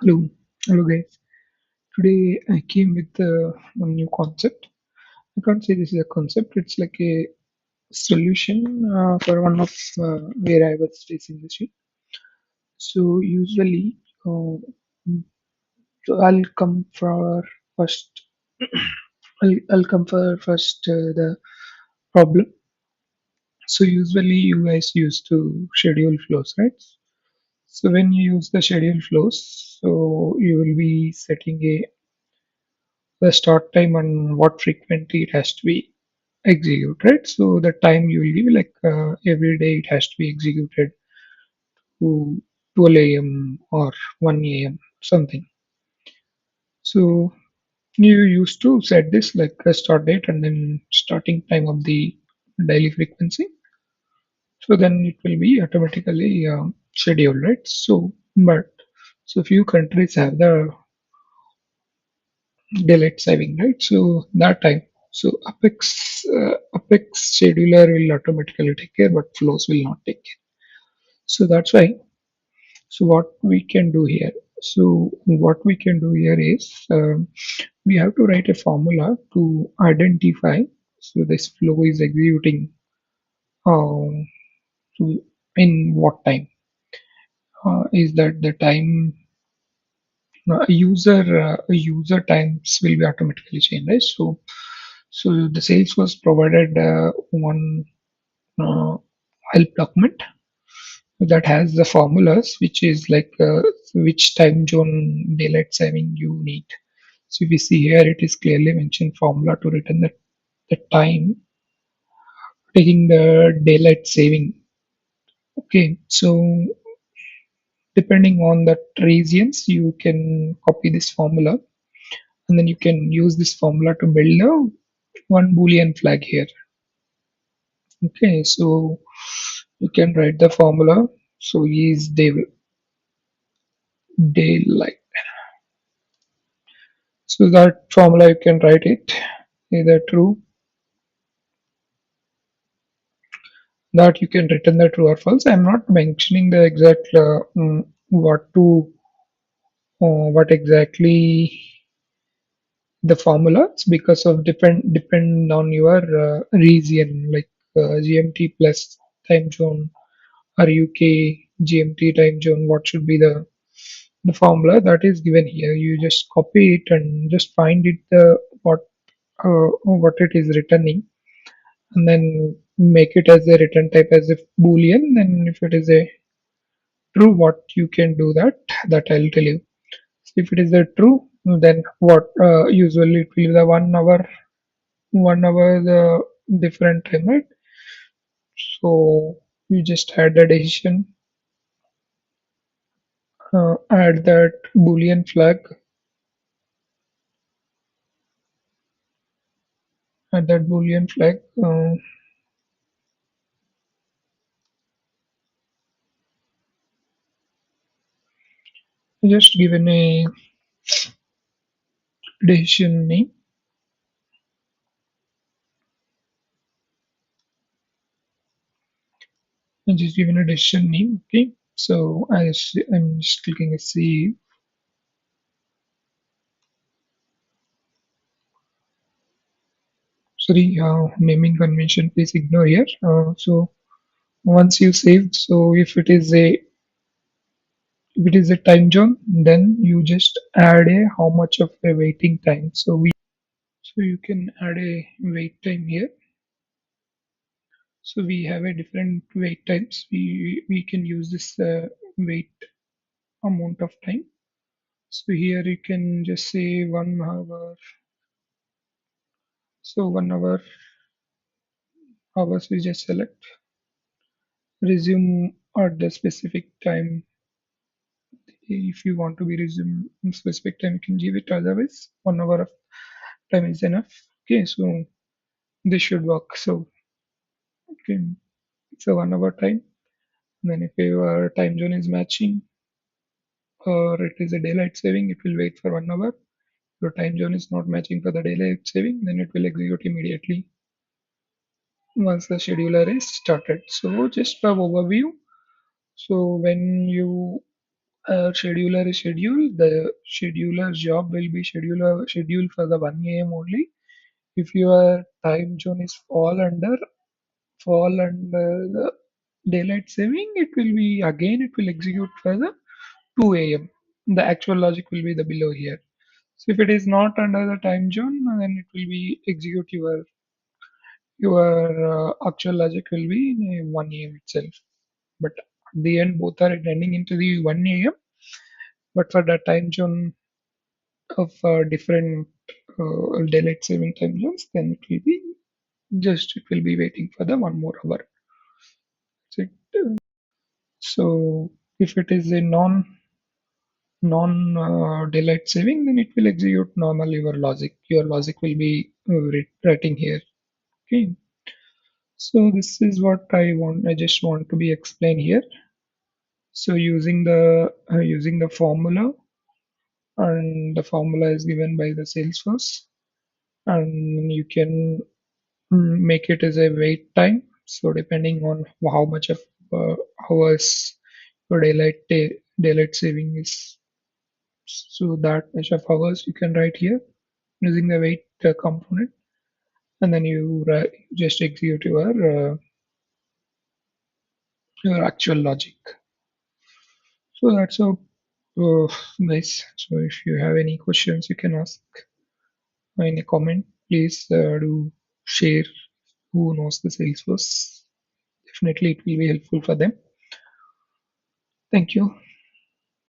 Hello, hello guys. Today I came with one new concept. I can't say this is a concept. It's like a solution for one of where I was facing this issue. So usually, uh, so I'll come for first. I'll come for first the problem. So usually you guys used to schedule flows, right? So when you use the schedule flows, so you will be setting a the start time and what frequency it has to be executed, right? So the time you will give, like every day, it has to be executed to 12 a.m. or 1 a.m. something. So you used to set this like a start date and then starting time of the daily frequency. So then it will be automatically scheduled, right? So few countries have the daylight saving, right? So that time, so Apex scheduler will automatically take care, but flows will not take care. So that's why. So what we can do here? So what we can do here is we have to write a formula to identify. So this flow is executing um, to in what time? Is that the time user times will be automatically changed, right? So the Salesforce provided one uh, help document that has the formulas, which is like which time zone daylight saving you need. So if you see here, it is clearly mentioned formula to return the time taking the daylight saving. Okay, so depending on the regions, you can copy this formula and then you can use this formula to build a one boolean flag here. Okay, so you can write the formula. So is daylight. So that formula you can write it either true, that you can return the true or false. I'm not mentioning the exact what exactly the formulas because of depend on your region, like GMT plus time zone or UK GMT time zone. What should be the formula that is given here? You just copy it and just find it what it is returning, and then make it as a return type as a boolean. Then if it is a true, what you can do that I'll tell you. If it is a true, then what usually it will be the 1 hour the different time, right? So you just add the decision, add that boolean flag, add that boolean flag. Just given a decision name. Just given a decision name. Okay. So I'm just clicking a C. Sorry, naming convention, please ignore here. So once you saved, so if it is a time zone, then you just add a how much of a waiting time. So you can add a wait time here. So we have a different wait times. We can use this wait amount of time. So here you can just say 1 hour. So 1 hour hours we just select resume at the specific time. If you want to be resume in specific time, you can give it. Otherwise, 1 hour of time is enough. Okay, so this should work. So okay, it's a 1 hour time. Then if your time zone is matching or it is a daylight saving, it will wait for 1 hour. Your time zone is not matching for the daylight saving, then it will execute immediately once the scheduler is started. So just for overview, so when you scheduler is scheduled. The scheduler's job will be scheduled for the 1 a.m. only. If your time zone is fall under the daylight saving, it will execute for the 2 a.m. The actual logic will be the below here. So if it is not under the time zone, then it will be execute your actual logic will be in a 1 a.m. itself. But at the end, both are ending into the 1 a.m. But for the time zone of different daylight saving time zones, then it will be waiting for the 1 more hour. That's it. So if it is a non daylight saving, then it will execute normal your logic. Your logic will be writing here. Okay. So this is what I just want to be explained here. So using the formula, and the formula is given by the Salesforce, and you can make it as a wait time. So depending on how much of hours your daylight saving is, so that much of hours you can write here using the wait component, and then just execute your actual logic. So that's so nice. So if you have any questions, you can ask in a comment. Please do share who knows the Salesforce. Definitely, it will be helpful for them. Thank you.